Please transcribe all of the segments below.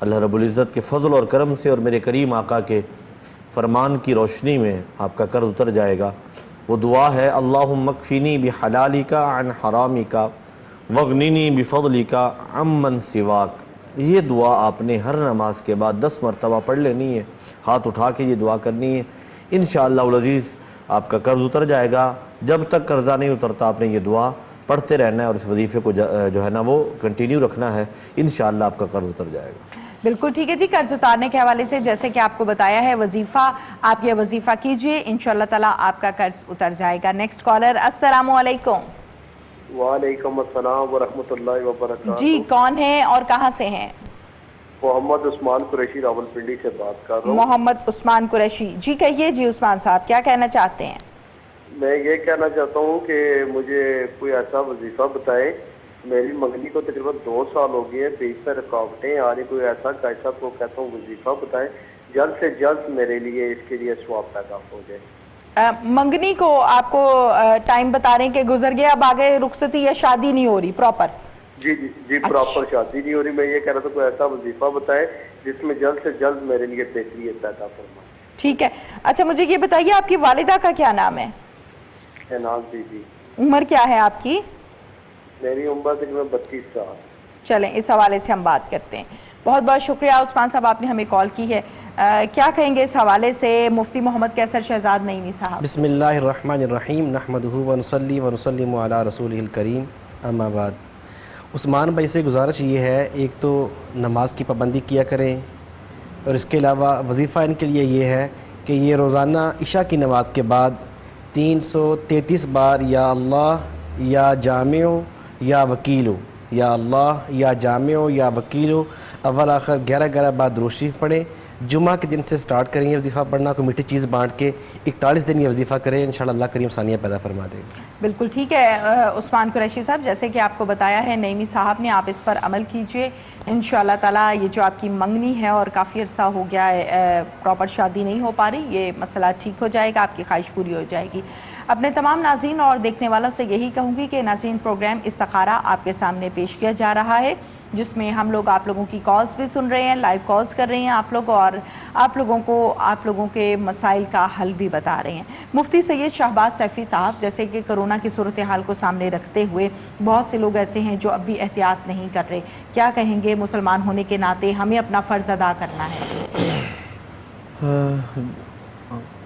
اللہ رب العزت کے فضل اور کرم سے اور میرے کریم آقا کے فرمان کی روشنی میں آپ کا قرض اتر جائے گا۔ وہ دعا ہے اللہم اکفینی بحلالک عن حرامک واغننی بفضلک عمن سواک۔ یہ دعا آپ نے ہر نماز کے بعد 10 مرتبہ پڑھ لینی ہے، ہاتھ اٹھا کے یہ دعا کرنی ہے، انشاءاللہ العزیز آپ کا قرض اتر جائے گا۔ جب تک قرضہ نہیں اترتا آپ نے یہ دعا پڑھتے رہنا ہے اور اس وظیفے کو جو ہے نا وہ کنٹینیو رکھنا ہے، انشاءاللہ آپ کا قرض اتر جائے گا۔ بالکل ٹھیک ہے جی، قرض اتارنے کے حوالے سے جیسے کہ آپ کو بتایا ہے وظیفہ، آپ یہ وظیفہ کیجئے، انشاءاللہ تعالیٰ آپ کا قرض اتر جائے گا۔ نیکسٹ کالر، السلام علیکم۔ وعلیکم السلام ورحمۃ اللہ وبرکاتہ۔ جی کون ہیں اور کہاں سے ہیں؟ محمد عثمان قریشی راولپنڈی سے بات کر رہا ہوں۔ محمد عثمان قریشی جی، کہیے جی عثمان صاحب کیا کہنا چاہتے ہیں؟ میں یہ کہنا چاہتا ہوں کہ مجھے کوئی ایسا وظیفہ بتائیں، میری منگنی کو تقریباً 2 سال ہو گئے ہیں، بیچ میں رکاوٹیں آ رہی، کوئی ایسا کو کہتا ہوں وظیفہ بتائیں جلد سے جلد میرے لیے اس کے لیے ثواب پیدا ہو جائے۔ منگنی کو آپ کو ٹائم بتا رہے ہیں کہ گزر گیا، اب آگے رخصتی یا شادی نہیں ہو رہی پراپر؟ جی پراپر شادی نہیں ہو رہی۔ میں یہ کہہ رہا تھا کوئی ایسا وظیفہ بتائیں جس میں جلد سے جلد میرے لیے بہتری پیدا فرمائے۔ ٹھیک ہے، اچھا مجھے یہ بتائیے آپ کی والدہ کا کیا نام ہے؟ ناز بی بی۔ عمر کیا ہے آپ کی؟ میری عمر تقریباً 32 سال۔ چلیں اس حوالے سے ہم بات کرتے ہیں۔ بہت بہت شکریہ عثمان صاحب، آپ نے ہمیں کال کی ہے۔ کیا کہیں گے اس حوالے سے مفتی محمد کیسر شہزاد نعیمی صاحب؟ بسم اللہ الرحمن الرحیم، نحمدہ ونصلی ونسلم علی رسولہ الکریم، اما بعد۔ عثمان بھائی سے گزارش یہ ہے، ایک تو نماز کی پابندی کیا کریں، اور اس کے علاوہ وظیفہ ان کے لیے یہ ہے کہ یہ روزانہ عشاء کی نماز کے بعد 333 بار یا اللہ یا جامع یا وکیلو، یا اللہ یا جامع یا وکیلو، اول آخر 11 بار درود شریف پڑھیں۔ جمعہ کے دن سے سٹارٹ کریں یہ وظیفہ پڑھنا، کوئی میٹھی چیز بانٹ کے 41 دن یہ وظیفہ کریں، انشاءاللہ اللہ کریم ثانیہ پیدا فرما دے گا۔ بالکل ٹھیک ہے عثمان قریشی صاحب، جیسے کہ آپ کو بتایا ہے نعیمی صاحب نے، آپ اس پر عمل کیجئے، انشاءاللہ تعالیٰ یہ جو آپ کی منگنی ہے اور کافی عرصہ ہو گیا ہے پراپر شادی نہیں ہو پا رہی، یہ مسئلہ ٹھیک ہو جائے گا، آپ کی خواہش پوری ہو جائے گی۔ اپنے تمام ناظرین اور دیکھنے والوں سے یہی کہوں گی کہ ناظرین پروگرام استخارہ آپ کے سامنے پیش کیا جا رہا ہے، جس میں ہم لوگ آپ لوگوں کی کالز بھی سن رہے ہیں، لائیو کالز کر رہے ہیں آپ لوگ، اور آپ لوگوں کو آپ لوگوں کے مسائل کا حل بھی بتا رہے ہیں۔ مفتی سید شہباز سیفی صاحب، جیسے کہ کرونا کی صورتحال کو سامنے رکھتے ہوئے بہت سے لوگ ایسے ہیں جو اب بھی احتیاط نہیں کر رہے، کیا کہیں گے؟ مسلمان ہونے کے ناطے ہمیں اپنا فرض ادا کرنا ہے۔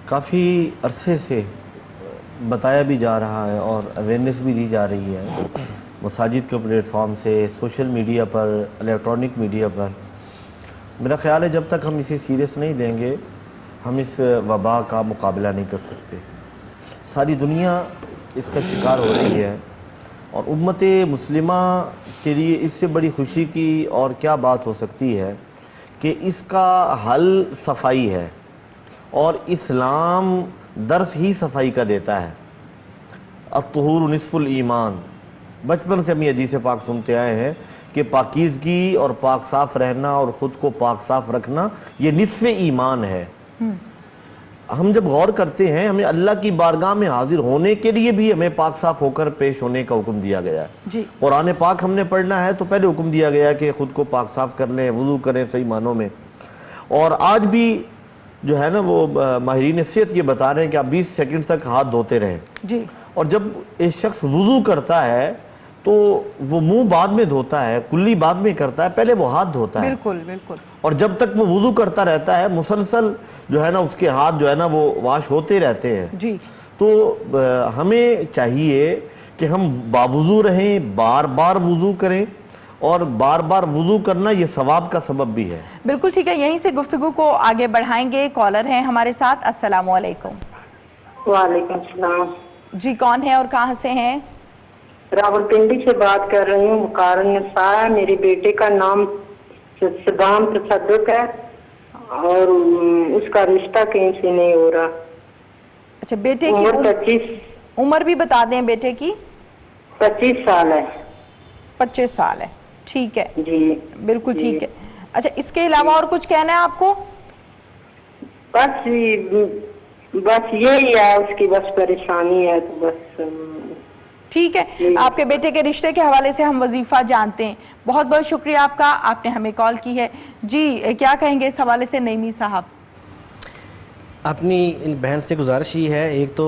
کافی عرصے سے بتایا بھی جا رہا ہے اور اویئرنیس بھی دی جا رہی ہے، مساجد کے پلیٹ فارم سے، سوشل میڈیا پر، الیکٹرانک میڈیا پر۔ میرا خیال ہے جب تک ہم اسے سیریس نہیں لیں گے ہم اس وبا کا مقابلہ نہیں کر سکتے۔ ساری دنیا اس کا شکار ہو رہی ہے، اور امت مسلمہ کے لیے اس سے بڑی خوشی کی اور کیا بات ہو سکتی ہے کہ اس کا حل صفائی ہے، اور اسلام درس ہی صفائی کا دیتا ہے۔ الطہور نصف الایمان، بچپن سے ہم یہ حدیث پاک سنتے آئے ہیں کہ پاکیزگی اور پاک صاف رہنا اور خود کو پاک صاف رکھنا یہ نصف ایمان ہے۔ ہم جب غور کرتے ہیں ہمیں اللہ کی بارگاہ میں حاضر ہونے کے لیے بھی ہمیں پاک صاف ہو کر پیش ہونے کا حکم دیا گیا ہے۔ قرآن پاک ہم نے پڑھنا ہے تو پہلے حکم دیا گیا ہے کہ خود کو پاک صاف کر لیں، وضو کریں صحیح معنوں میں۔ اور آج بھی جو ہے نا وہ ماہرین صحت یہ بتا رہے ہیں کہ آپ 20 سیکنڈ تک ہاتھ دھوتے رہیں، اور جب ایک شخص وضو کرتا ہے تو وہ منہ بعد میں دھوتا ہے، کلی بعد میں کرتا ہے، پہلے وہ ہاتھ دھوتا ہے۔ بالکل بالکل۔ اور جب تک وہ وضو کرتا رہتا ہے مسلسل جو ہے نا اس کے ہاتھ جو ہے نا وہ واش ہوتے رہتے ہیں۔ جی تو ہمیں چاہیے کہ ہم باوضو رہیں، بار بار وضو کریں، اور بار بار وضو کرنا یہ ثواب کا سبب بھی ہے۔ بالکل ٹھیک ہے، یہیں سے گفتگو کو آگے بڑھائیں گے۔ کالر ہیں ہمارے ساتھ، السلام علیکم۔ وعلیکم السلام۔ جی کون ہے اور کہاں سے ہیں؟ راولپنڈی سے بات کر رہی ہوں، مقارن نساء، میرے بیٹے کا نام صدام تصدق ہے، اور اس کا رشتہ کہیں سے نہیں ہو رہا۔ اچھا، بیٹے کی عمر 25 عمر بھی بتا دیں بیٹے کی؟ 25 سال ہے۔ 25 سال ہے، ٹھیک ہے جی بالکل ٹھیک ہے۔ اچھا، اس کے علاوہ اور کچھ کہنا ہے آپ کو؟ بس یہی ہے، اس کی بس پریشانی ہے، تو بس ٹھیک ہے، آپ کے بیٹے کے رشتے کے حوالے سے ہم وظیفہ جانتے ہیں. بہت بہت شکریہ آپ کا، آپ نے ہمیں کال کی ہے. جی کیا کہیں گے اس حوالے سے نعیمی صاحب؟ اپنی ان بہن سے گزارش یہ ہے، ایک تو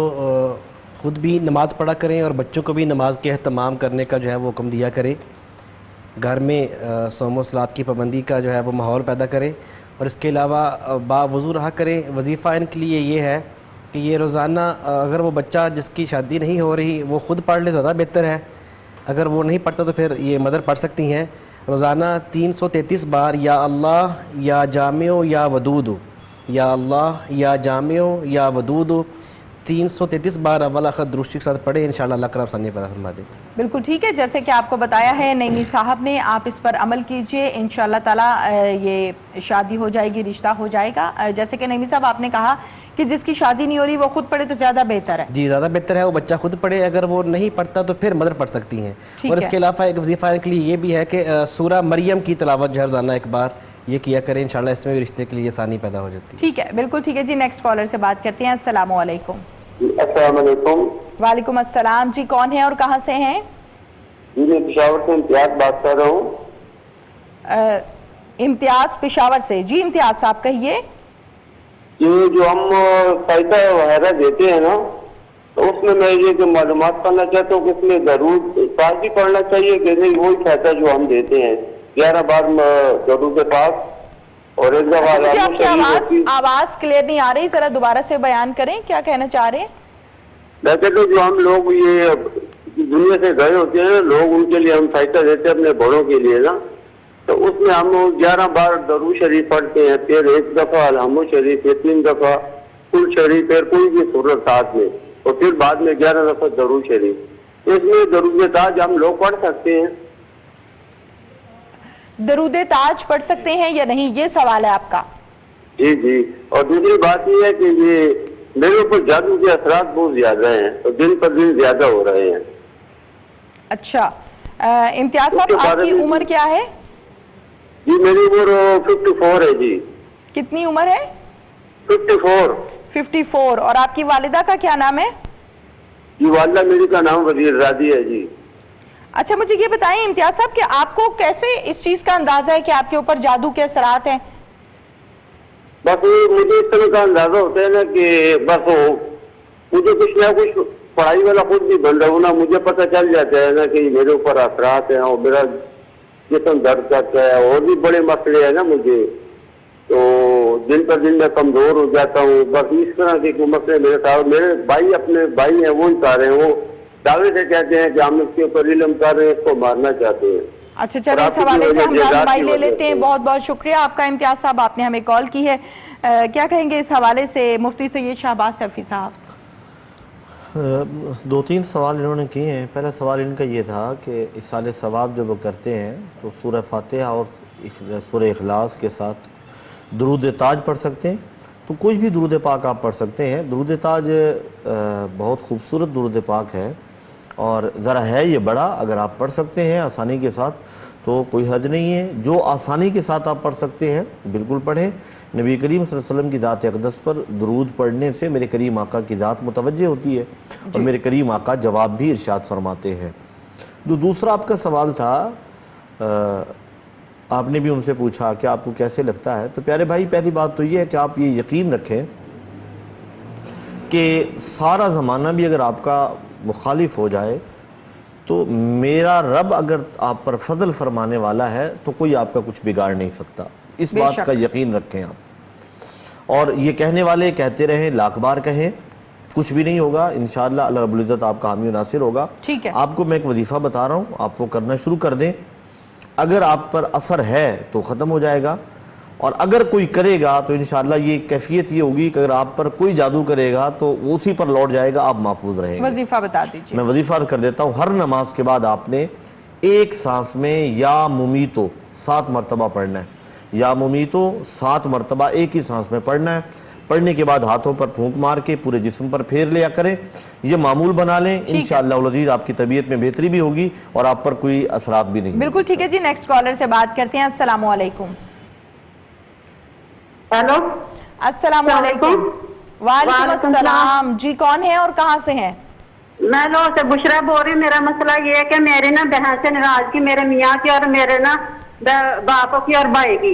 خود بھی نماز پڑھا کریں اور بچوں کو بھی نماز کے اہتمام کرنے کا جو ہے وہ حکم دیا کریں. گھر میں صوم و صلات کی پابندی کا جو ہے وہ ماحول پیدا کریں، اور اس کے علاوہ باوضو رہا کریں. وظیفہ ان کے لیے یہ ہے کہ یہ روزانہ اگر وہ بچہ جس کی شادی نہیں ہو رہی وہ خود پڑھ لے تو زیادہ بہتر ہے. اگر وہ نہیں پڑھتا تو پھر یہ مدر پڑھ سکتی ہیں. روزانہ 333 بار یا اللہ یا جامع یا ودود، یا اللہ یا جامع یا ودود 333 بار اول آخر درود کے ساتھ پڑھیں، انشاءاللہ اللہ کرم آسانی پیدا فرما دے. بالکل ٹھیک ہے، جیسے کہ آپ کو بتایا ہے نعیمی صاحب نے، آپ اس پر عمل کیجئے، انشاءاللہ تعالیٰ یہ شادی ہو جائے گی، رشتہ ہو جائے گا. جیسے کہ نعیمی صاحب آپ نے کہا کہ جس کی شادی نہیں ہو رہی وہ خود پڑھے تو زیادہ بہتر ہے. جی زیادہ بہتر ہے وہ بچہ خود پڑھے، اگر وہ نہیں پڑھتا تو پھر مدر پڑھ سکتی ہیں. اور اس کے علاوہ ایک وظیفہ کے لیے یہ بھی ہے کہ سورہ مریم کی تلاوت جو ہے روزانہ ایک بار یہ کیا کریں، انشاءاللہ اس میں بھی رشتے کے لیے آسانی پیدا ہو جاتی ہے. ٹھیک ہے، بالکل ٹھیک ہے. جی نیکسٹ کالر سے بات کرتے ہیں. السلام علیکم. السلام علیکم. وعلیکم السلام. جی کون ہیں اور کہاں سے ہیں؟ جی میں پشاور سے امتیاز بات کر رہا ہوں. امتیاز پشاور سے. جی امتیاز صاحب کہیے. یہ جو ہم فائدہ وغیرہ دیتے ہیں نا، تو اس میں میں یہ جو معلومات کرنا چاہتا ہوں کہ اس میں ضرور پاک بھی پڑھنا چاہیے کہ نہیں وہی فائدہ جو ہم دیتے ہیں 11 بار ضرور کے پاس اور ایک دفعہ. مجھے آپ کی آواز کلیئر نہیں آ رہی، ذرا دوبارہ سے بیان کریں، کیا کہنا چاہ رہے ہیں؟ ویسے تو جو ہم لوگ یہ دنیا سے گئے ہوتے ہیں لوگ، ان کے لیے ہم فائدہ دیتے ہیں اپنے بڑوں کے لیے نا، تو اس میں ہم 11 بار درود شریف پڑھتے ہیں، پھر ایک دفعہ الحمد شریف، پھر 3 دفعہ کل شریف، پھر کوئی بھی سورت ساتھ میں، اور پھر بعد میں 11 دفعہ درود شریف. اس میں درود تاج ہم لوگ پڑھ سکتے ہیں؟ درود تاج پڑھ سکتے ہیں یا نہیں، یہ سوال ہے آپ کا؟ جی جی. اور دوسری بات یہ ہے کہ یہ میرے اوپر جادو کے اثرات بہت زیادہ ہیں اور دن پر دن زیادہ ہو رہے ہیں. اچھا امتیاز صاحب آپ کی عمر کیا ہے؟ جی میری عمر 54 ہے. جی کتنی عمر ہے؟ 54. اور آپ کی والدہ کا کیا نام ہے؟ جی والدہ میری کا نام وزیر رادی ہے. جی اچھا مجھے یہ بتائیں امتیاز صاحب کہ آپ کو کیسے اس چیز کا اندازہ ہے کہ آپ کے اوپر جادو کے اثرات ہیں؟ بس مجھے اس طرح کا اندازہ ہوتا ہے نا کہ بس مجھے کچھ نہ کچھ پڑھائی والا خود بھی بن رہا ہوں نا، مجھے پتہ چل جاتا ہے نا کہ میرے اوپر اثرات ہیں اور میرا جسم درد کرتا ہے اور بھی بڑے مسئلے ہیں نا مجھے، تو دن پر دن میں کمزور ہو جاتا ہوں. بس اس طرح کے مسئلے میرے ساتھ. میرے بھائی اپنے بھائی ہیں وہ ہی کر رہے ہیں، وہ دعوے سے کہتے ہیں کہ ہم اس کے اوپر علم کر رہے ہیں، اس کو مارنا چاہتے ہیں. اچھا چلیں اس حوالے سے ہم رہنمائی لے لیتے ہیں. بہت بہت شکریہ آپ کا امتیاز صاحب، آپ نے ہمیں کال کی ہے. کیا کہیں گے اس حوالے سے مفتی سید شہباز سیفی صاحب؟ 2-3 سوال انہوں نے کیے ہیں. پہلا سوال ان کا یہ تھا کہ اصال ثواب جب وہ کرتے ہیں تو سورہ فاتحہ اور سورہ اخلاص کے ساتھ درود تاج پڑھ سکتے ہیں. تو کوئی بھی درود پاک آپ پڑھ سکتے ہیں. درود تاج بہت خوبصورت درود پاک ہے اور ذرا ہے یہ بڑا، اگر آپ پڑھ سکتے ہیں آسانی کے ساتھ تو کوئی حرج نہیں ہے. جو آسانی کے ساتھ آپ پڑھ سکتے ہیں بالکل پڑھیں. نبی کریم صلی اللہ علیہ وسلم کی ذات اقدس پر درود پڑھنے سے میرے کریم آقا کی ذات متوجہ ہوتی ہے اور میرے کریم آقا جواب بھی ارشاد فرماتے ہیں. جو دوسرا آپ کا سوال تھا، آپ نے بھی ان سے پوچھا کہ آپ کو کیسے لگتا ہے. تو پیارے بھائی پہلی بات تو یہ ہے کہ آپ یہ یقین رکھیں کہ سارا زمانہ بھی اگر آپ کا مخالف ہو جائے تو میرا رب اگر آپ پر فضل فرمانے والا ہے تو کوئی آپ کا کچھ بگاڑ نہیں سکتا. اس بات کا یقین رکھیں آپ. اور یہ کہنے والے کہتے رہیں، لاکھ بار کہیں، کچھ بھی نہیں ہوگا. انشاءاللہ اللہ رب العزت آپ کا حامی و ناصر ہوگا. آپ کو میں ایک وظیفہ بتا رہا ہوں، آپ وہ کرنا شروع کر دیں. اگر آپ پر اثر ہے تو ختم ہو جائے گا، اور اگر کوئی کرے گا تو انشاءاللہ یہ کیفیت یہ ہوگی کہ اگر آپ پر کوئی جادو کرے گا تو اسی پر لوٹ جائے گا، آپ محفوظ رہیں گے. وظیفہ بتا دیجیے. میں وظیفہ کر دیتا ہوں. ہر نماز کے بعد آپ نے ایک سانس میں یا ممیتو 7 مرتبہ پڑھنا ہے. یا ممیتو 7 مرتبہ ایک ہی سانس میں پڑھنا ہے. پڑھنے کے بعد ہاتھوں پر پھونک مار کے پورے جسم پر پھیر لیا کریں. یہ معمول بنا لیں، انشاءاللہ العزیز آپ کی طبیعت میں بہتری بھی ہوگی اور آپ پر کوئی اثرات بھی نہیں. بالکل ٹھیک ہے. جی نیکسٹ کالر سے بات کرتے ہیں. السلام علیکم. ہیلو السلام علیکم. وعلیکم السلام. جی کون ہے اور کہاں سے ہیں؟ میں لاہور سے بشرا بول رہی ہوں. میرا مسئلہ یہ ہے کہ میرے نا بہن سے ناراضگی میرے میاں کی اور میرے نا باپ کی اور بھائی کی.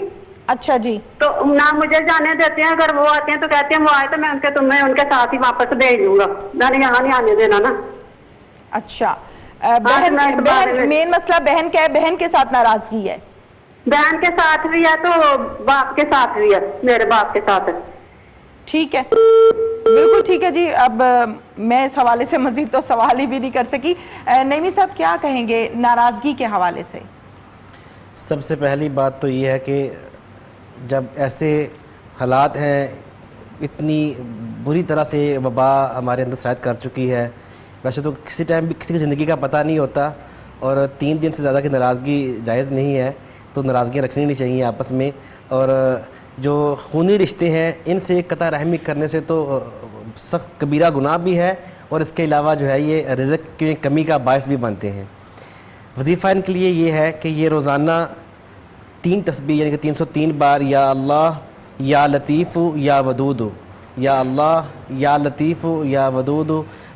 اچھا جی. تو نہ مجھے جانے دیتے ہیں. اگر وہ آتے ہیں تو کہتے ہیں وہ آئے تو میں تمہیں ان کے ساتھ ہی واپس بھیج دوں گا. میں نے یہاں نہیں آنے دینا نا. اچھا بہن مین مسئلہ بہن کا ہے, بہن کے ساتھ ناراضگی ہے. بہن کے ساتھ بھی ہے تو باپ کے ساتھ بھی ہے, میرے باپ کے ساتھ ہے. ٹھیک ہے, بالکل ٹھیک ہے جی. اب میں اس حوالے سے مزید تو سوال ہی بھی نہیں کر سکی. نعیمی صاحب کیا کہیں گے ناراضگی کے حوالے سے؟ سب سے پہلی بات تو یہ ہے کہ جب ایسے حالات ہیں, اتنی بری طرح سے وبا ہمارے اندر سرایت کر چکی ہے. ویسے تو کسی ٹائم بھی کسی کی زندگی کا پتہ نہیں ہوتا, اور 3 دن سے زیادہ کی ناراضگی جائز نہیں ہے, تو ناراضگیاں رکھنی نہیں چاہیے آپس میں. اور جو خونی رشتے ہیں ان سے قطع رحمی کرنے سے تو سخت کبیرہ گناہ بھی ہے, اور اس کے علاوہ جو ہے یہ رزق کی کمی کا باعث بھی بنتے ہیں. وظیفہ ان کے لیے یہ ہے کہ یہ روزانہ 3 تسبیح یعنی کہ 303 بار یا اللہ یا لطیف یا ودود, یا اللہ یا لطیف یا ودود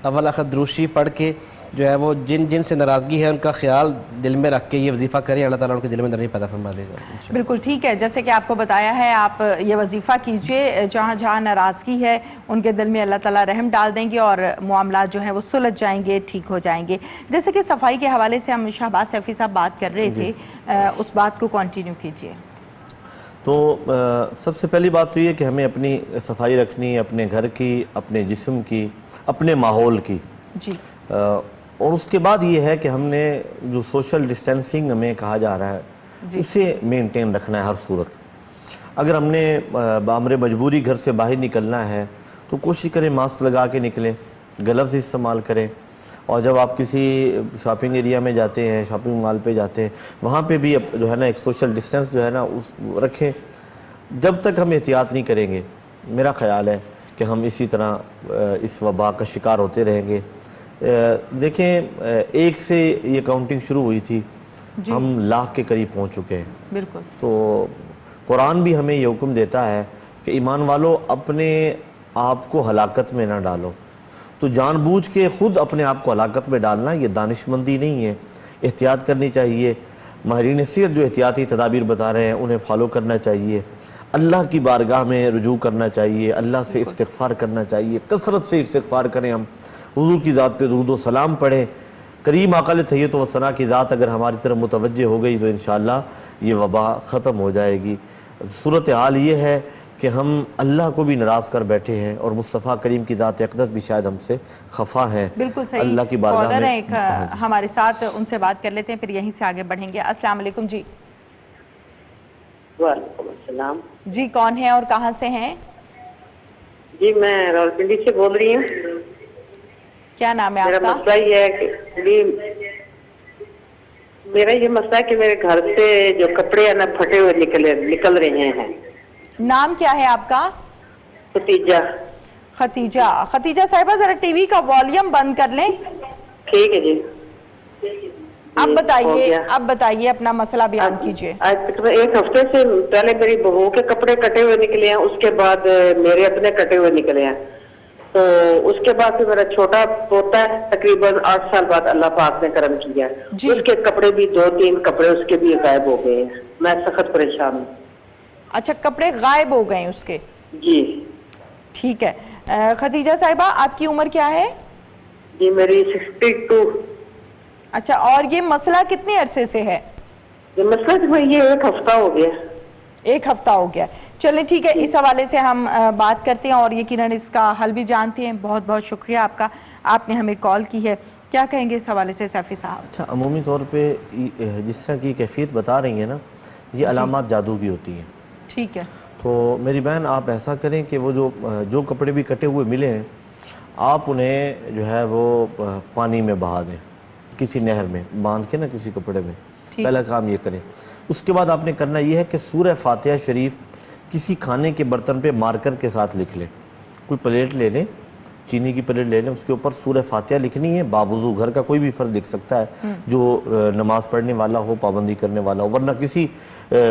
اول آخر دروشی پڑھ کے جو ہے وہ جن سے ناراضگی ہے ان کا خیال دل میں رکھ کے یہ وظیفہ کریں, اللہ تعالیٰ ان کے دل میں نرمی پیدا فرما دے گا. بالکل ٹھیک ہے, جیسے کہ آپ کو بتایا ہے آپ یہ وظیفہ کیجئے, جہاں جہاں ناراضگی ہے ان کے دل میں اللہ تعالیٰ رحم ڈال دیں گے اور معاملات جو ہیں وہ سلجھ جائیں گے, ٹھیک ہو جائیں گے. جیسے کہ صفائی کے حوالے سے ہم شہباز سیفی صاحب بات کر رہے تھے, اس بات کو کنٹینیو کیجئے. تو سب سے پہلی بات تو یہ کہ ہمیں اپنی صفائی رکھنی ہے, اپنے گھر کی, اپنے جسم کی, اپنے ماحول کی. جی. اور اس کے بعد یہ ہے کہ ہم نے جو سوشل ڈسٹینسنگ ہمیں کہا جا رہا ہے اسے مینٹین رکھنا ہے ہر صورت. اگر ہم نے بامر مجبوری گھر سے باہر نکلنا ہے تو کوشش کریں ماسک لگا کے نکلیں, گلوز استعمال کریں. اور جب آپ کسی شاپنگ ایریا میں جاتے ہیں, شاپنگ مال پہ جاتے ہیں, وہاں پہ بھی جو ہے نا ایک سوشل ڈسٹینس جو ہے نا اس رکھیں. جب تک ہم احتیاط نہیں کریں گے میرا خیال ہے کہ ہم اسی طرح اس وبا کا شکار ہوتے رہیں گے. دیکھیں 1 سے یہ کاؤنٹنگ شروع ہوئی تھی, ہم 1 لاکھ کے قریب پہنچ چکے ہیں. بالکل. تو قرآن بھی ہمیں یہ حکم دیتا ہے کہ ایمان والو اپنے آپ کو ہلاکت میں نہ ڈالو. تو جان بوجھ کے خود اپنے آپ کو ہلاکت میں ڈالنا یہ دانش مندی نہیں ہے, احتیاط کرنی چاہیے. ماہرین نصیحت جو احتیاطی تدابیر بتا رہے ہیں انہیں فالو کرنا چاہیے. اللہ کی بارگاہ میں رجوع کرنا چاہیے, اللہ سے استغفار کرنا چاہیے, کثرت سے استغفار کریں. ہم حضور کی ذات پہ درود و سلام پڑھیں. کریم آقا علیہ تحیۃ و ثنا کی ذات اگر ہماری طرف متوجہ ہو گئی تو انشاءاللہ یہ وبا ختم ہو جائے گی. صورتحال یہ ہے کہ ہم اللہ کو بھی ناراض کر بیٹھے ہیں اور مصطفیٰ کریم کی ذات اقدس بھی شاید ہم سے خفا ہے. بالکل صحیح. اللہ کی بارگاہ میں ایک ہمارے ساتھ ان سے بات کر لیتے ہیں, پھر یہیں سے آگے بڑھیں گے. السلام علیکم. جی. وعلیکم السلام. جی کون ہیں اور کہاں سے ہیں؟ جی میں راولپنڈی سے بول رہی ہوں. کیا نام ہے آپ کا؟ میرا مسئلہ یہ ہے کہ میرا یہ مسئلہ ہے کہ میرے گھر سے جو کپڑے ہیں نا پھٹے ہوئے نکل رہے ہیں. نام کیا ہے آپ کا؟ ختیجہ. ختیجہ صاحبہ ذرا ٹی وی کا والیوم بند کر لیں. ٹھیک ہے جی. اب بتائیے اپنا مسئلہ بیان کیجئے. 1 ہفتے سے پہلے میری بہو کے کپڑے کٹے ہوئے نکلے ہیں, اس کے بعد میرے اپنے کٹے ہوئے نکلے ہیں. تو اس کے بعد میرا چھوٹا پوتا ہے تقریباً 8 سال بعد اللہ پاک نے کرم کیا. اس کے کپڑے بھی 2-3 کپڑے اس کے بھی غائب ہو گئے ہیں. میں سخت پریشان ہوں. اچھا کپڑے غائب ہو گئے اس کے؟ جی ٹھیک ہے. ختیجہ صاحبہ آپ کی عمر کیا ہے؟ جی میری 62. اچھا اور یہ مسئلہ کتنے عرصے سے ہے؟ یہ مسئلہ یہ 1 ہفتہ ہو گیا. 1 ہفتہ ہو گیا. چلیں ٹھیک ہے, اس حوالے سے ہم بات کرتے ہیں اور یقیناً اس کا حل بھی جانتے ہیں. بہت بہت شکریہ آپ کا, آپ نے ہمیں کال کی ہے. کیا کہیں گے اس حوالے سے سیفی صاحب؟ اچھا عمومی طور پہ جس طرح کی کیفیت بتا رہی ہیں نا یہ علامات جادو کی ہوتی ہیں. ٹھیک ہے. تو میری بہن آپ ایسا کریں کہ وہ جو کپڑے بھی کٹے ہوئے ملے ہیں آپ انہیں جو ہے وہ پانی میں بہا دیں, کسی نہر میں باندھ کے نا کسی کپڑے میں. پہلا کام یہ کریں. اس کے بعد آپ نے کرنا یہ ہے کہ سورہ فاتحہ شریف کسی کھانے کے برتن پہ مارکر کے ساتھ لکھ لیں. کوئی پلیٹ لے لیں, چینی کی پلیٹ لے لیں, اس کے اوپر سورہ فاتحہ لکھنی ہے. باوضو گھر کا کوئی بھی فرد لکھ سکتا ہے جو نماز پڑھنے والا ہو, پابندی کرنے والا ہو, ورنہ کسی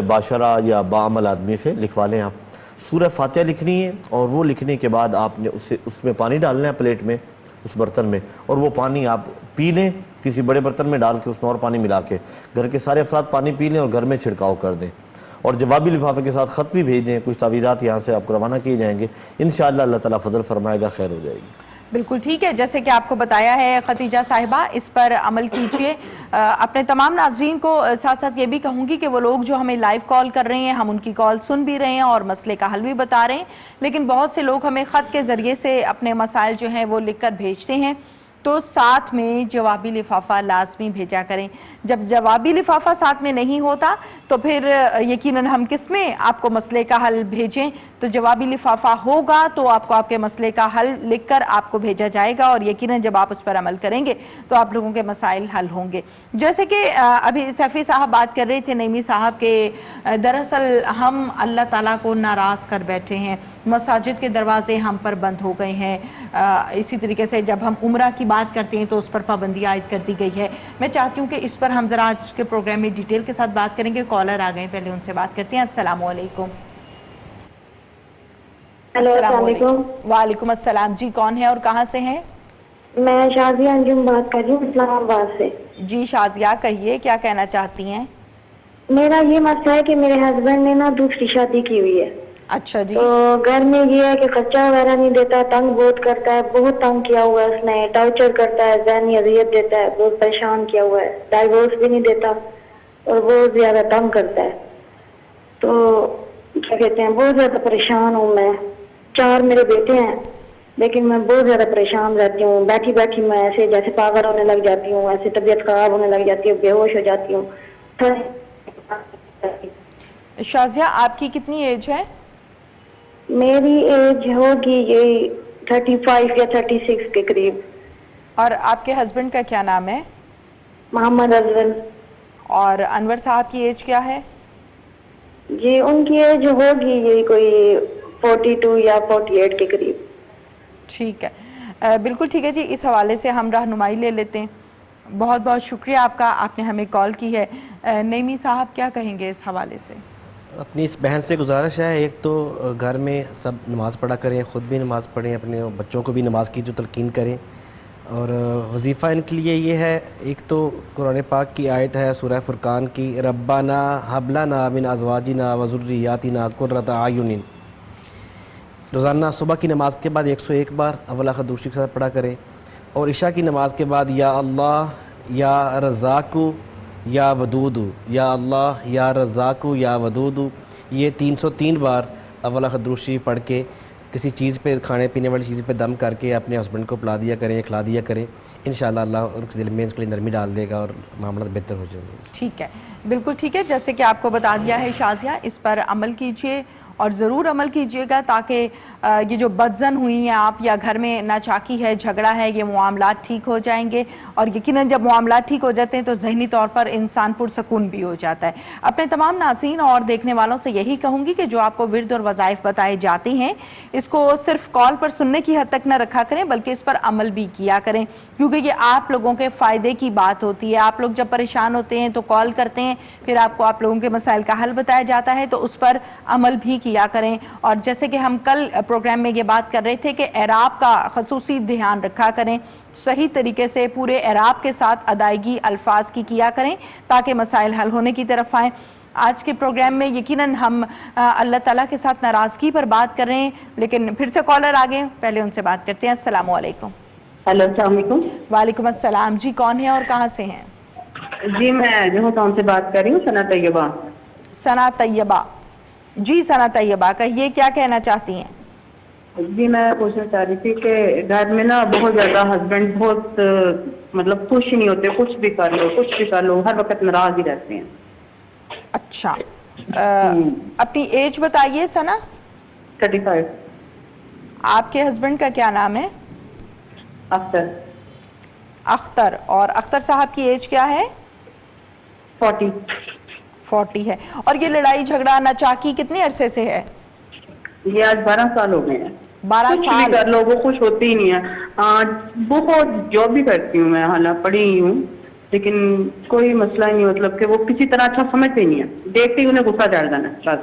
باشرہ یا باعمل آدمی سے لکھوا لیں آپ. سورہ فاتحہ لکھنی ہے اور وہ لکھنے کے بعد آپ نے اس میں پانی ڈالنا ہے پلیٹ میں, اس برتن میں، اور وہ پانی آپ پی لیں کسی بڑے برتن میں ڈال کے، اس میں اور پانی ملا کے گھر کے سارے افراد پانی پی لیں اور گھر میں چھڑکاؤ کر دیں، اور جوابی لفافے کے ساتھ خط بھی بھیج دیں، کچھ تعویذات یہاں سے آپ کو روانہ کیے جائیں گے، انشاءاللہ اللہ تعالیٰ فضل فرمائے گا، خیر ہو جائے گی۔ بالکل ٹھیک ہے، جیسے کہ آپ کو بتایا ہے ختیجہ صاحبہ، اس پر عمل کیجئے۔ اپنے تمام ناظرین کو ساتھ ساتھ یہ بھی کہوں گی کہ وہ لوگ جو ہمیں لائیو کال کر رہے ہیں، ہم ان کی کال سن بھی رہے ہیں اور مسئلے کا حل بھی بتا رہے ہیں، لیکن بہت سے لوگ ہمیں خط کے ذریعے سے اپنے مسائل جو ہیں وہ لکھ کر بھیجتے ہیں، تو ساتھ میں جوابی لفافہ لازمی بھیجا کریں۔ جب جوابی لفافہ ساتھ میں نہیں ہوتا تو پھر یقیناً ہم کس میں آپ کو مسئلے کا حل بھیجیں، تو جوابی لفافہ ہوگا تو آپ کو آپ کے مسئلے کا حل لکھ کر آپ کو بھیجا جائے گا، اور یقیناً جب آپ اس پر عمل کریں گے تو آپ لوگوں کے مسائل حل ہوں گے۔ جیسے کہ ابھی سیفی صاحب بات کر رہے تھے نعیمی صاحب کے دراصل ہم اللہ تعالیٰ کو ناراض کر بیٹھے ہیں، مساجد کے دروازے ہم پر بند ہو گئے ہیں، اسی طریقے سے جب ہم عمرہ کی بات کرتے ہیں تو اس پر پابندی عائد کر دی گئی ہے۔ میں چاہتی ہوں کہ اس پر ہم ذرا آج کے پروگرام میں ڈیٹیل کے ساتھ بات کریں گے۔ کالر آ گئے، پہلے ان سے بات کرتے ہیں۔ السلام علیکم۔ السلام علیکم۔ وعلیکم السلام جی، کون ہے اور کہاں سے ہیں؟ میں شازیہ انجم بات کر رہی ہوں اسلام آباد سے۔ جی شازیہ، کہیے کیا کہنا چاہتی ہیں؟ میرا یہ مسئلہ ہے کہ میرے ہسبینڈ نے نا دوسری شادی کی ہوئی ہے۔ اچھا جی۔ تو گھر میں یہ ہے کہ خرچہ وغیرہ نہیں دیتا، تنگ بہت کرتا ہے، بہت تنگ کیا ہوا ہے اس نے، ٹارچر کرتا ہے، ذہنی اذیت دیتا ہے، بہت پریشان کیا ہوا ہے، ڈائیورس بھی نہیں دیتا اور بہت زیادہ تنگ کرتا ہے۔ تو کیا کہتے ہیں، بہت زیادہ پریشان ہوں میں۔ 4 میرے بیٹے ہیں لیکن میں بہت زیادہ پریشان رہتی ہوں، بیٹھی بیٹھی میں ایسے جیسے پاگل ہونے لگ جاتی ہوں، ایسے طبیعت خراب ہونے لگ جاتی ہے، بے ہوش ہو جاتی ہوں۔ شازیہ، آپ کی کتنی ایج ہے؟ میری ایج ہوگی یہ 35 یا 36 کے قریب۔ اور آپ کے ہسبینڈ کا کیا نام ہے؟ محمد افضل۔ اور انور صاحب کی ایج کیا ہے؟ جی ان کی ایج ہوگی یہی کوئی 42 یا 48 کے قریب۔ ٹھیک ہے، بالکل ٹھیک ہے جی، اس حوالے سے ہم رہنمائی لے لیتے ہیں۔ بہت بہت شکریہ آپ کا، آپ نے ہمیں کال کی ہے۔ نعیمی صاحب کیا کہیں گے اس حوالے سے؟ اپنی اس بہن سے گزارش ہے، ایک تو گھر میں سب نماز پڑھا کریں، خود بھی نماز پڑھیں، اپنے بچوں کو بھی نماز کی جو تلقین کریں، اور وظیفہ ان کے لیے یہ ہے، ایک تو قرآن پاک کی آیت ہے سورہ فرقان کی، ربنا ہب لنا من ازواجنا وذریاتنا قرۃ اعین، روزانہ صبح کی نماز کے بعد 101 بار اول آخر دوسری کے ساتھ پڑھا کریں، اور عشاء کی نماز کے بعد یا اللہ یا رزاق یا ودود، یا اللہ یا رزاق یا ودود، یہ 303 بار اول آخر دوسری پڑھ کے کسی چیز پہ، کھانے پینے والی چیز پہ دم کر کے اپنے ہسبینڈ کو پلا دیا کریں، کھلا دیا کریں، انشاءاللہ اللہ ان کے دل میں اس کے لیے نرمی ڈال دے گا اور معاملات بہتر ہو جائیں گے۔ ٹھیک ہے، بالکل ٹھیک ہے، جیسے کہ آپ کو بتا دیا ہے شازیہ، اس پر عمل کیجئے اور ضرور عمل کیجئے گا، تاکہ یہ جو بدزن ہوئی ہیں آپ، یا گھر میں ناچاکی ہے، جھگڑا ہے، یہ معاملات ٹھیک ہو جائیں گے، اور یقیناً جب معاملات ٹھیک ہو جاتے ہیں تو ذہنی طور پر انسان پرسکون بھی ہو جاتا ہے۔ اپنے تمام ناظرین اور دیکھنے والوں سے یہی کہوں گی کہ جو آپ کو ورد اور وظائف بتائے جاتے ہیں، اس کو صرف کال پر سننے کی حد تک نہ رکھا کریں، بلکہ اس پر عمل بھی کیا کریں، کیونکہ یہ آپ لوگوں کے فائدے کی بات ہوتی ہے۔ آپ لوگ جب پریشان ہوتے ہیں تو کال کرتے ہیں، پھر آپ کو آپ لوگوں کے مسائل کا حل بتایا جاتا ہے، تو اس پر عمل بھی کیا کریں۔ اور جیسے کہ ہم کل پروگرام میں یہ بات کر رہے تھے کہ اعراب کا خصوصی دھیان رکھا کریں، صحیح طریقے سے پورے اعراب کے ساتھ ادائیگی الفاظ کی کیا کریں، تاکہ مسائل حل ہونے کی طرف آئیں۔ آج کے پروگرام میں یقیناً ہم اللہ تعالیٰ کے ساتھ ناراضگی پر بات کر رہے ہیں، لیکن پھر سے کالر آگے، پہلے ان سے بات کرتے ہیں۔ السلام علیکم۔ ہیلو، السلام علیکم۔ وعلیکم السلام جی، کون ہے اور کہاں سے ہیں؟ جی میں جوہر ٹاؤن سے بات کر رہی ہوں، ثنا طیبہ۔ ثنا طیبہ، جی ثنا طیبہ، کہیے کیا کہنا چاہتی ہیں؟ جی میں پوچھنا چاہ رہی تھی کہ گھر میں نا بہت زیادہ ہسبینڈ بہت مطلب خوش نہیں ہوتے، کچھ بھی کر لو کچھ بھی کر لو، ہر وقت ناراض ہی رہتے ہیں۔ اچھا، اپنی ایج بتائیے ثنا۔ 35۔ آپ کے ہسبینڈ کا کیا نام ہے؟ اختر۔ اختر، اور اختر صاحب کی ایج کیا ہے؟ 40 ہے۔ اور یہ لڑائی جھگڑا ناچاکی کتنے عرصے سے ہے؟ یہ آج 12 سال ہو گئے ہیں۔ 12 کچھ سال؟ بھی کر لو وہ خوش ہوتی ہی نہیں ہے۔ بہت جاب بھی کرتی ہوں میں، حالانکہ پڑھی ہی ہوں، لیکن کوئی مسئلہ نہیں، مطلب کہ وہ کسی طرح اچھا سمجھتے نہیں ہے، دیکھتے ہی انہیں غصہ چڑھ جانا ہے بس۔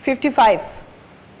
55?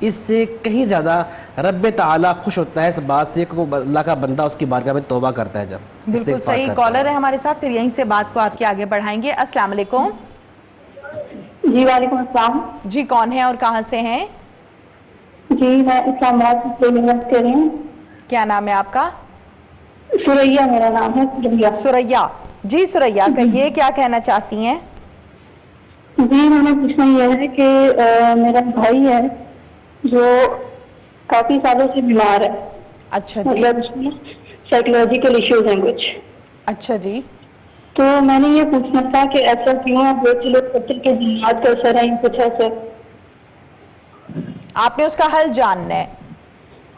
اس سے کہیں زیادہ رب تعالیٰ خوش ہوتا ہے اس بات سے کہ اللہ کا بندہ اس کی بارگاہ میں توبہ کرتا ہے. جب بالکل صحیح. کالر ہے ہمارے ساتھ, پھر یہیں سے بات کو آپ کے آگے بڑھائیں گے. السلام علیکم. جی وعلیکم السلام. جی کون ہے اور کہاں سے ہیں؟ جی میں اسلام آباد سے بات کر رہی ہوں. کیا نام ہے آپ کا؟ سریا میرا نام ہے. سریا. جی سریا کہیے کیا کہنا چاہتی ہیں؟ جی میں نے پوچھنا یہ ہے کہ میرا بھائی ہے جو کافی سالوں سے بیمار ہے. اچھا جی. مطلب اس میں سائیکولوجیکل ایشوز ہیں کچھ. اچھا جی. تو میں نے یہ پوچھنا تھا کہ ایسا کیوں ہے؟ بہت سے لوگ کہتے ہیں کہ جنات کا اثر ہے, کچھ ایسا. آپ نے اس کا حل جاننا ہے.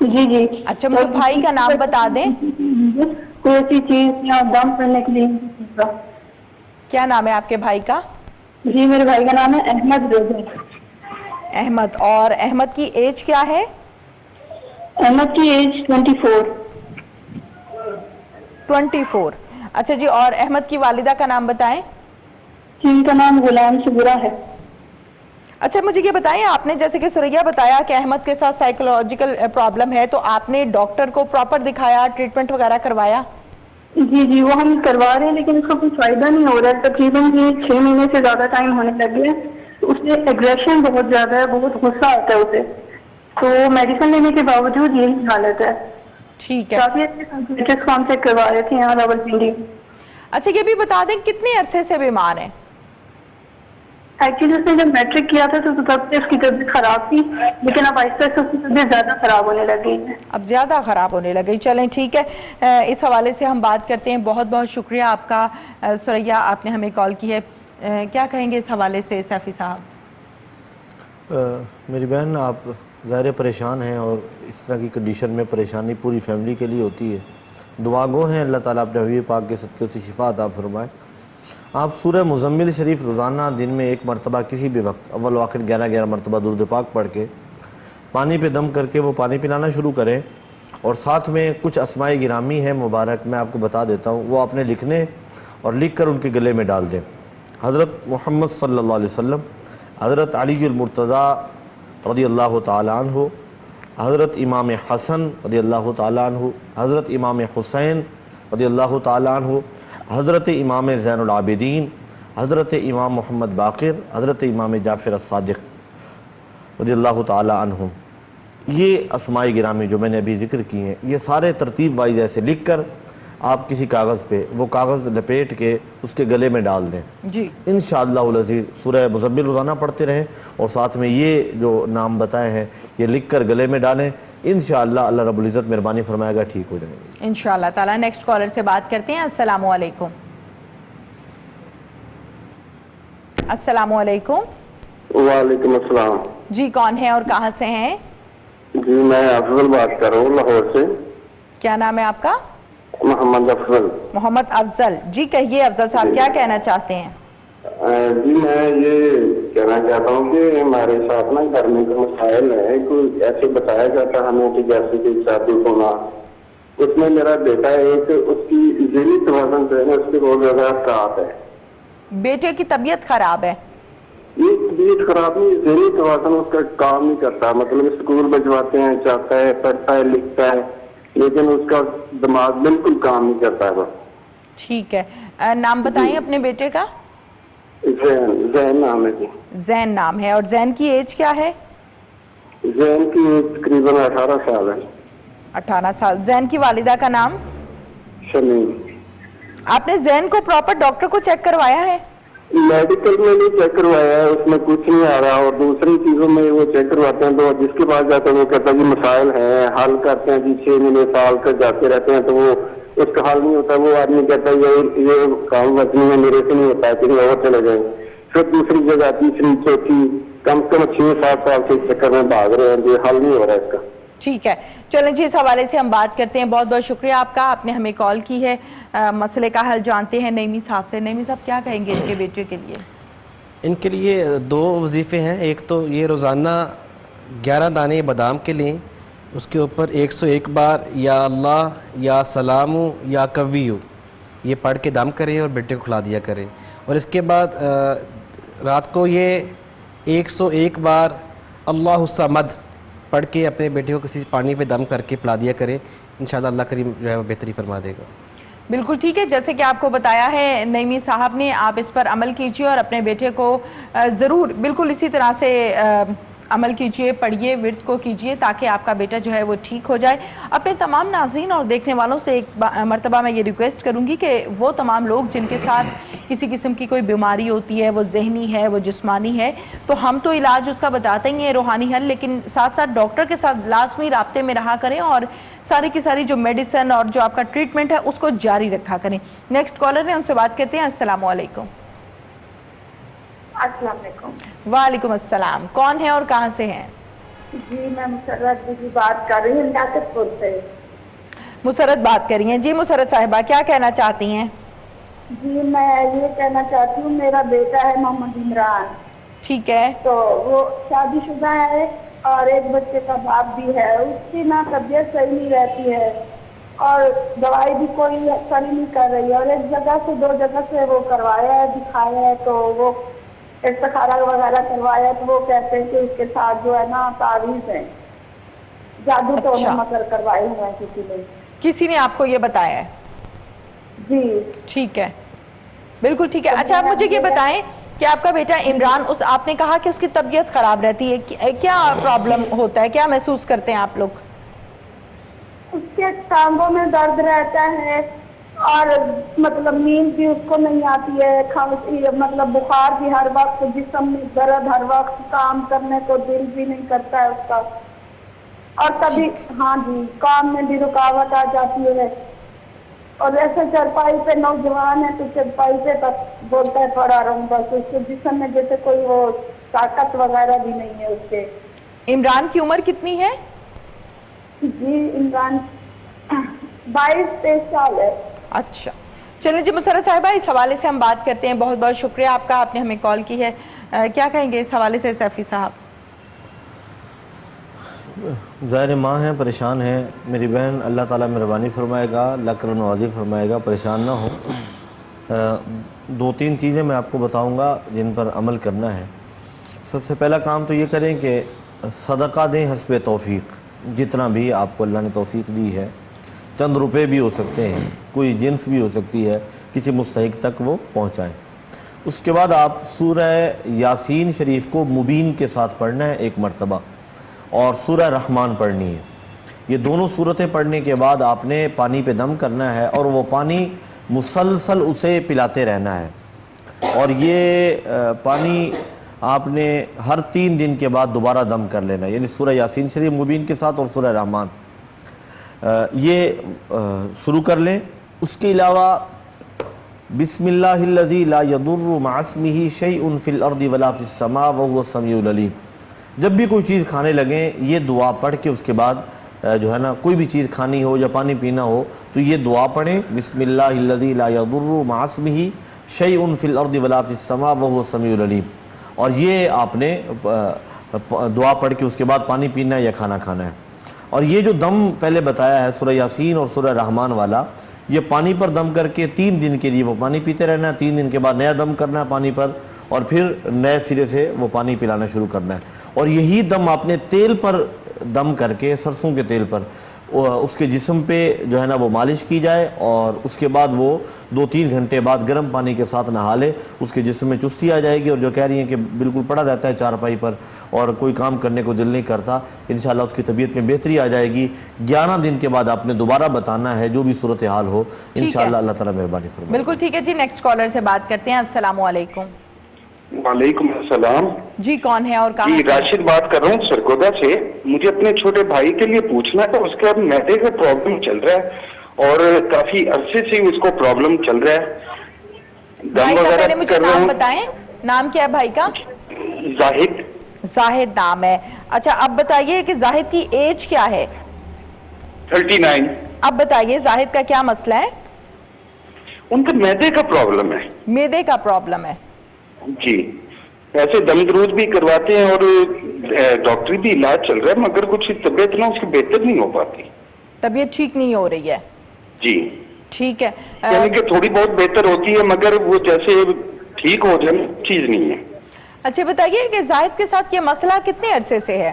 جی جی. اچھا مجھے بھائی کا نام بتا دیں. کوئی ایسی چیز یا دم کرنے کے لیے. کیا نام ہے آپ کے بھائی کا؟ جی میرے بھائی کا نام ہے احمد رضا. احمد. اور احمد کی ایج کیا ہے؟ احمد کی ایج 24. 24. اچھا جی. اور احمد کی والدہ کا نام بتائیں. جن کا نام غلام صبرا ہے. اچھا مجھے یہ بتائیں, آپ نے جیسے کہ سریا بتایا کہ احمد کے ساتھ سائیکولوجیکل پرابلم ہے, تو آپ نے ڈاکٹر کو پراپر دکھایا, ٹریٹمنٹ وغیرہ کروایا؟ جی جی وہ ہم کروا رہے ہیں, لیکن اس کا کوئی فائدہ نہیں ہو رہا ہے. تقریباً یہ 6 مہینے سے زیادہ ٹائم ہونے لگے ہیں. اس میں ایگریشن بہت زیادہ ہے, بہت غصہ آتا ہے اسے. تو میڈیسن لینے کے باوجود یہی حالت ہے. ٹھیک ہے. کافی اچھے کام سے کروا رہے تھے یہاں راولپنڈی. اچھا یہ بھی بتا دیں کتنے عرصے سے بیمار ہیں؟ ایکچولی اس نے جب میٹرک کیا تھا تو تب سے اس کی طبیعت خراب تھی, لیکن اب آہستہ آہستہ اس کی طبیعت زیادہ خراب ہونے لگی ہے. اب زیادہ خراب ہونے لگی. چلیں ٹھیک ہے, اس حوالے سے ہم بات کرتے ہیں. بہت بہت شکریہ آپ کا سریا, آپ نے ہمیں کال کی ہے. کیا کہیں گے اس حوالے سے سیفی صاحب؟ میری بہن آپ ظاہر پریشان ہیں, اور اس طرح کی کنڈیشن میں پریشانی پوری فیملی کے لیے ہوتی ہے. دعا گو ہیں اللہ تعالیٰ اپنے حبیب پاک کے صدقے سے شفا عطا فرمائے. آپ سورہ مزمل شریف روزانہ دن میں 1 مرتبہ کسی بھی وقت اول و آخر 11 مرتبہ درود پاک پڑھ کے پانی پہ دم کر کے وہ پانی پلانا شروع کریں. اور ساتھ میں کچھ اسماء گرامی ہیں مبارک, میں آپ کو بتا دیتا ہوں, وہ آپ نے لکھنے اور لکھ کر ان کے گلے میں ڈال دیں. حضرت محمد صلی اللہ علیہ وسلم, حضرت علی المرتضیٰ رضی اللہ تعالیٰ عنہ, حضرت امام حسن رضی اللہ تعالیٰ عنہ, حضرت امام حسین رضی اللہ تعالیٰ عنہ, حضرت امام زین العابدین, حضرت امام محمد باقر, حضرت امام جعفر الصادق رضی اللہ تعالیٰ عنہ. یہ اسماء گرامی جو میں نے ابھی ذکر کی ہیں, یہ سارے ترتیب وائز ایسے لکھ کر آپ کسی کاغذ پہ وہ کاغذ لپیٹ کے اس کے گلے میں ڈال دیں. جی انشاءاللہ العزیز سورہ مزمل روزانہ پڑھتے رہیں, اور ساتھ میں یہ جو نام بتائے ہیں یہ لکھ کر گلے میں ڈالیں. انشاءاللہ اللہ رب العزت مہربانی فرمائے گا, ٹھیک ہو جائیں گے انشاءاللہ تعالیٰ. نیکسٹ کالر سے بات کرتے ہیں. السلام علیکم. السلام علیکم. وعلیکم السلام. جی کون ہے اور کہاں سے ہیں؟ جی میں افضل بات کر رہا ہوں لاہور سے. کیا نام ہے آپ کا؟ محمد افضل. محمد افضل. جی کہیے افضل صاحب کیا کہنا چاہتے ہیں؟ جی میں یہ کہنا چاہتا ہوں کہ ہمارے ساتھ نا گھر میں جو مسائل ہے, کوئی ایسے بتایا جاتا ہمیں کہ جیسے کہ شادی ہونا, اس میں میرا بیٹا ہے ایک, اس کی ذہنی توازن جو ہے نا اس کے بہت زیادہ خراب ہے. بیٹے کی طبیعت خراب ہے؟ یہ طبیعت خراب نہیں, ذہنی توازن اس کا کام نہیں کرتا. مطلب اسکول بھجواتے ہیں, چاہتا ہے, پڑھتا ہے, لکھتا ہے, لیکن اس کا دماغ بالکل کام نہیں کرتا ہے. ٹھیک ہے. نام بتائیں اپنے بیٹے کا. زین نام ہے. جی زین نام ہے. اور زین کی ایج کیا ہے؟ زین کی ایج تقریباً 18 سال ہے. 18 سال. زین کی والدہ کا نام؟ شمیم. آپ نے زین کو پراپر ڈاکٹر کو چیک کروایا ہے؟ میڈیکل میں نہیں چیک کروایا ہے, اس میں کچھ نہیں آ رہا, اور دوسری چیزوں میں وہ چیک کرواتے ہیں تو جس کے پاس جاتے ہیں وہ کہتا ہے جی مسائل ہیں, حل کرتے ہیں, جی 6 مہینے سال تک جاتے رہتے ہیں, تو وہ اس کا حل نہیں ہوتا. وہ آدمی کہتا ہے یہ کام وطنی میں میرے سے نہیں ہوتا ہے, کہیں اور چلے جائیں. پھر دوسری جگہ, تیسری, چوتھی, کم سے کم 6-7 سال سے چکر میں بھاگ رہے ہیں, یہ حل نہیں ہو رہا ہے اس کا. ٹھیک ہے چلیں جی, اس حوالے سے ہم بات کرتے ہیں. بہت بہت شکریہ آپ کا, آپ نے ہمیں کال کی ہے. مسئلے کا حل جانتے ہیں نعیمی صاحب سے. نعیمی صاحب کیا کہیں گے ان کے بیٹے کے لیے؟ ان کے لیے 2 وظیفے ہیں. ایک تو یہ روزانہ 11 دانے بادام کے لیں, اس کے اوپر 101 بار یا اللہ یا سلام یا کویو یہ پڑھ کے دم کریں اور بیٹے کو کھلا دیا کریں. اور اس کے بعد رات کو یہ 101 بار اللہ الصمد پڑھ کے اپنے بیٹے کو کسی پانی پہ دم کر کے پلا دیا کریں، انشاءاللہ اللہ کریم جو ہے وہ بہتری فرما دے گا۔ بالکل ٹھیک ہے، جیسے کہ آپ کو بتایا ہے نعیمی صاحب نے، آپ اس پر عمل کیجئے اور اپنے بیٹے کو ضرور بالکل اسی طرح سے عمل کیجئے، پڑھیے، ورد کو کیجئے تاکہ آپ کا بیٹا جو ہے وہ ٹھیک ہو جائے۔ اپنے تمام ناظرین اور دیکھنے والوں سے ایک مرتبہ میں یہ ریکویسٹ کروں گی کہ وہ تمام لوگ جن کے ساتھ کسی قسم کی کوئی بیماری ہوتی ہے، وہ ذہنی ہے، وہ جسمانی ہے، تو ہم تو علاج اس کا بتاتے ہی ہیں روحانی حل، لیکن ساتھ ساتھ ڈاکٹر کے ساتھ لازمی رابطے میں رہا کریں اور ساری کی ساری جو میڈیسن اور جو آپ کا ٹریٹمنٹ ہے اس کو جاری رکھا کریں۔ نیکسٹ کالر ہے، ان سے بات کرتے ہیں۔ السلام علیکم۔ السلام علیکم۔ وعلیکم السلام، کون ہے اور کہاں سے ہیں؟ جی میں مسرت جی بات کر رہی ہوں لیاقت پور سے۔ مسرت بات کر رہی ہیں؟ جی مسرت صاحبہ کیا کہنا چاہتی ہیں؟ جی میں یہ کہنا چاہتی ہوں، میرا بیٹا ہے محمد عمران، ٹھیک ہے، تو وہ شادی شدہ ہے اور ایک بچے کا باپ بھی ہے۔ اس کی نا طبیعت صحیح نہیں رہتی ہے اور دوائی بھی کوئی اثر ہی نہیں کر رہی ہے، اور ایک جگہ سے 2 جگہ سے وہ کروایا ہے، دکھایا ہے، تو وہ استخارہ وغیرہ کروایا تو وہ کہتے ہیں کہ اس کے ساتھ جو ہے نا تعویذ ہے، جادو ٹونے مکر کروائے ہوئے ہیں کسی نے آپ کو یہ بتایا ہے؟ جی ٹھیک ہے، بالکل ٹھیک ہے۔ اچھا آپ مجھے یہ بتائیں کہ آپ کا بیٹا عمران، آپ نے کہا کہ اس کی طبیعت خراب رہتی ہے، کیا پرابلم ہوتا ہے، کیا محسوس کرتے ہیں آپ لوگ؟ اس کے ٹانگوں میں درد رہتا ہے اور مطلب نیند بھی اس کو نہیں آتی ہے، مطلب بخار بھی ہر وقت، جسم میں درد ہر وقت، کام کرنے کو دل بھی نہیں کرتا ہے اس کا، اور کبھی ہاں جی کام میں بھی رکاوٹ آ جاتی ہے، اور ایسے چرپائی پہ نوجوان ہے تو چرپائی پہ تک بولتا ہے پڑا رہوں، بس اس کے جسم میں جیسے کوئی وہ طاقت وغیرہ بھی نہیں ہے اس کے۔ عمران کی عمر کتنی ہے؟ جی عمران 22-23 سال ہے۔ اچھا چلیں جی مسرت صاحبہ، اس حوالے سے ہم بات کرتے ہیں۔ بہت بہت شکریہ آپ کا، آپ نے ہمیں کال کی ہے۔ کیا کہیں گے اس حوالے سے سیفی صاحب؟ ظاہر ماں ہیں، پریشان ہیں، میری بہن اللہ تعالیٰ مہربانی فرمائے گا، اللہ کرم نوازی فرمائے گا، پریشان نہ ہو۔ 2-3 چیزیں میں آپ کو بتاؤں گا جن پر عمل کرنا ہے۔ سب سے پہلا کام تو یہ کریں کہ صدقہ دیں حسب توفیق، جتنا بھی آپ کو اللہ نے توفیق دی ہے، چند روپے بھی ہو سکتے ہیں، کوئی جنس بھی ہو سکتی ہے، کسی مستحق تک وہ پہنچائیں۔ اس کے بعد آپ سورہ یاسین شریف کو مبین کے ساتھ پڑھنا ہے 1 مرتبہ، اور سورہ رحمان پڑھنی ہے۔ یہ دونوں صورتیں پڑھنے کے بعد آپ نے پانی پہ دم کرنا ہے اور وہ پانی مسلسل اسے پلاتے رہنا ہے، اور یہ پانی آپ نے ہر 3 دن کے بعد دوبارہ دم کر لینا ہے، یعنی سورہ یاسین شریف مبین کے ساتھ اور سورہ رحمان یہ شروع کر لیں۔ اس کے علاوہ بسم اللہ الذی لا یضر مع اسمہ شیء فی الارض ولا فی السماء وهو السمیع العلیم، جب بھی کوئی چیز کھانے لگیں یہ دعا پڑھ کے اس کے بعد جو ہے نا کوئی بھی چیز کھانی ہو یا پانی پینا ہو تو یہ دعا پڑھیں، بسم اللہ الذی لا یضر مع اسمہ شیء فی الارض ولا فی السماء وهو السمیع العلیم، اور یہ آپ نے دعا پڑھ کے اس کے بعد پانی پینا ہے یا کھانا کھانا ہے۔ اور یہ جو دم پہلے بتایا ہے سورہ یاسین اور سورہ رحمان والا، یہ پانی پر دم کر کے 3 دن کے لیے وہ پانی پیتے رہنا ہے، 3 دن کے بعد نیا دم کرنا ہے پانی پر، اور پھر نئے سرے سے وہ پانی پلانا شروع کرنا ہے۔ اور یہی دم آپ نے تیل پر دم کر کے، سرسوں کے تیل پر اس کے جسم پہ جو ہے نا وہ مالش کی جائے، اور اس کے بعد وہ 2-3 گھنٹے بعد گرم پانی کے ساتھ نہا لے، اس کے جسم میں چستی آ جائے گی، اور جو کہہ رہی ہیں کہ بالکل پڑا رہتا ہے چارپائی پر اور کوئی کام کرنے کو دل نہیں کرتا، انشاءاللہ اس کی طبیعت میں بہتری آ جائے گی۔ 11 دن کے بعد آپ نے دوبارہ بتانا ہے جو بھی صورتحال ہو، انشاءاللہ اللہ تعالیٰ مہربانی فرمائے۔ بالکل ٹھیک ہے جی، نیکسٹ کالر سے بات کرتے ہیں۔ السلام علیکم۔ وعلیکم السلام جی کون ہے اور کہاں؟ جی راشد بات کر رہا ہوں سرگودا سے۔ مجھے اپنے چھوٹے بھائی کے لیے پوچھنا تھا، اس کا معدے کا پرابلم چل رہا ہے اور کافی عرصے سے اس کو پرابلم چل رہا ہے، دم وغیرہ کر رہا ہوں۔ بتائیں نام کیا ہے بھائی کا؟ زاہد۔ زاہد نام ہے، اچھا اب بتائیے کہ زاہد کی ایج کیا ہے؟ 39۔ اب بتائیے زاہد کا کیا مسئلہ ہے؟ ان کا معدے کا پرابلم ہے۔ معدے کا پرابلم ہے جی، ایسے دم دروز بھی کرواتے ہیں اور ڈاکٹری بھی علاج چل رہا ہے، مگر کچھ طبیعت نا اس کی بہتر نہیں ہو پاتی، طبیعت ٹھیک نہیں ہو رہی ہے۔ جی ٹھیک ہے، یعنی کہ تھوڑی بہت بہتر ہوتی ہے مگر وہ جیسے ٹھیک ہو جائے چیز نہیں ہے۔ اچھا بتائیے کہ زاہد کے ساتھ یہ مسئلہ کتنے عرصے سے ہے؟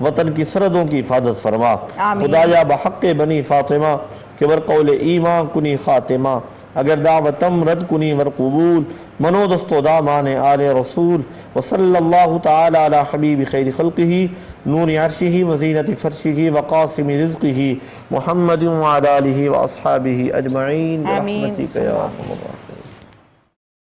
وطن کی سرحدوں کی حفاظت فرما آمین۔ خدایا بحق بنی فاطمہ کہ ور قول ایمان کنی خاتمہ اگر دعوتم رد کنی ور قبول منو دستو دامان آل رسول وصلی اللہ تعالی علی حبیب خیر خلقہ نور عرشہ وزینت فرشہ وقاسم رزقہ محمد وعلی آلہ واصحابہ اجمعین برحمتک یا ارحم الراحمین۔